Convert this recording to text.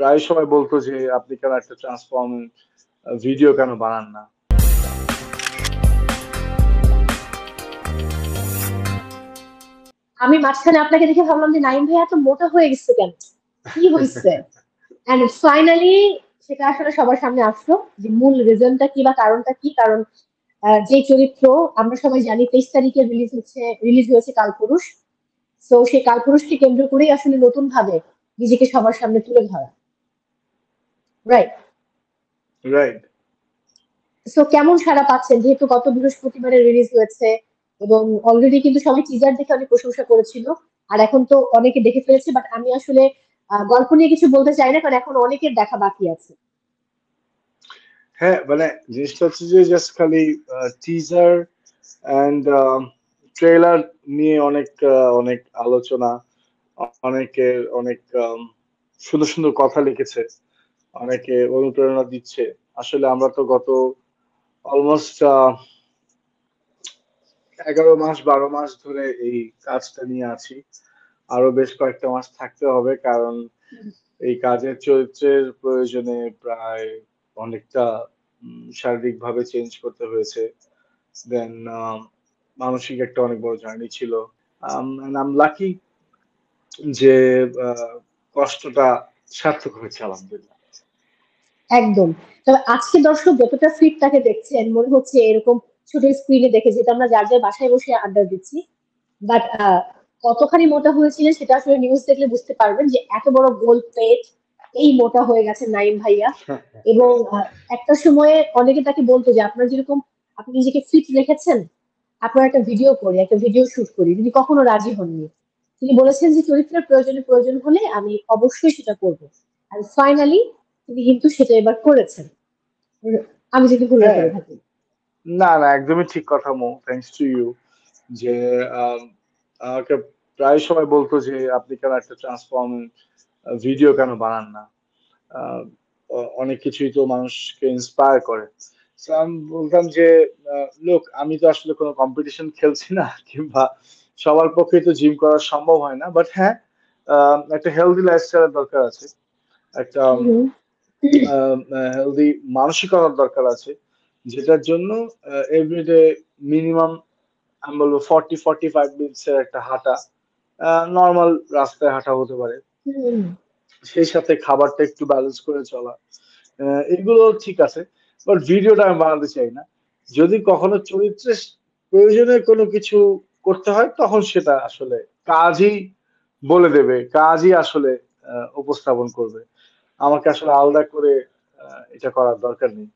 প্রায় সময় বলতো যে আপনি কেন একটা ট্রান্সফর্ম ভিডিও কেন বানান না। আমি মাঝখানে আপনাকে দেখে ভাবলাম যে নাইম ভাই এত মোটা হয়ে গেছে কেন, কি হয়েছে? এন্ড ফাইনালি সেটা আসলে সবার সামনে আসলো যে মূল রিজনটা কি বা কারণটা কি। কারণ যে চরিত্র আমরা সবাই জানি 23 তারিখে রিলিজ হয়েছে কালপুরুষ। তো সেই কালপুরুষকে কেন্দ্র করেই আসলে নতুন ভাবে নিজেকে সবার সামনে তুলে ধরা। রাইট। রাইট। সো কেমন সাড়া পাচ্ছেন, যেহেতু গত বৃহস্পতিবারে রিলিজ হয়েছে এবং অলরেডি কিন্তু সবাই টিজার দেখে অনেক প্রশংসা করেছিল, আর এখন তো অনেকে দেখে ফেলেছে, বাট আমি আসলে গল্প নিয়ে কিছু বলতে চাই না, কারণ এখন অনেকের দেখা বাকি আছে। হ্যাঁ, মানে জিনিসটা হচ্ছে যে জাস্ট খালি টিজার অ্যান্ড ট্রেলার নিয়ে অনেক অনেক আলোচনা, অনেকে অনেক সুন্দর সুন্দর কথা লিখেছে, অনেকে অনুপ্রেরণা দিচ্ছে। আসলে আমরা তো গত অলমোস্ট 11 মাস 12 মাস ধরে এই কাজটা নিয়ে আছি। আরো বেশ কয়েকটা মাস থাকতে হবে, কারণ এই কাজের চরিত্রের প্রয়োজনে প্রায় অনেকটা শারীরিকভাবে চেঞ্জ করতে হয়েছে। দেন মানসিক একটা অনেক বড় জার্নি ছিল। আম লাকি যে কষ্টটা সার্থক হয়েছে আলহামদুলিল্লাহ। একদম। তবে আজকে দর্শক যতটা ফিট তাকে দেখছেন মনে হচ্ছে এরকম ছোট স্ক্রিনে দেখে, যেটা আমরা যার যার বাসায় বসে আড্ডা দিচ্ছি, বাট কতখানি মোটা হয়েছিলেন সেটা আসলে নিউজ দেখলে বুঝতে পারবেন যে এত বড় গোল পেট, এই মোটা হয়ে গেছে নাইম ভাইয়া। এবং একটা সময়ে অনেকে তাকে বলতো যে আপনার যেরকম আপনি নিজেকে ফিট রেখেছেন, আপনার একটা ভিডিও করি, একটা ভিডিও শুট করি। তিনি কখনো রাজি হননি। তিনি বলেছেন যে চরিত্রের প্রয়োজন হলে আমি অবশ্যই সেটা করব। আর ফাইনালি তিনি কিন্তু সেটা এবার করেছেন, আমি যদি ভুল না হ্যাঁ, করে থাকি। না না, একদমই ঠিক কথা মো, থ্যাঙ্কস টু ইউ। যে আম, আমাকে প্রায় সময় বলতো যে আপনি কেন একটা ট্রান্সফর্ম ভিডিও কেন বানান না। আহ, অনেক কিছুই তো মানুষকে ইন্সপায়ার করে। So আমি বলতাম যে লোক, আমি তো আসলে কোনো কম্পিটিশন খেলছি না, কিংবা সবার পক্ষে তো জিম করা সম্ভব হয় না, বাট হ্যাঁ, একটা হেলদি লাইফস্টাইলের দরকার আছে, একটা হুম। হেলদি মানসিকতার দরকার আছে, যেটার জন্য এভরিডে মিনিমাম আমি বলবো 40-45 মিনিটস এর একটা হাঁটা, নর্মাল রাস্তায় হাঁটা হতে পারে, হুম। সেই সাথে খাবারটা একটু ব্যালেন্স করে চলা, এগুলো ঠিক আছে। বাট ভিডিওটা আমি বানাতে চাই না। যদি কখনো চরিত্রের প্রয়োজনে কোনো কিছু করতে হয়, তখন সেটা আসলে কাজই বলে দেবে, কাজই আসলে উপস্থাপন করবে। আমাকে আসলে আলাদা করে এটা করার দরকার নেই।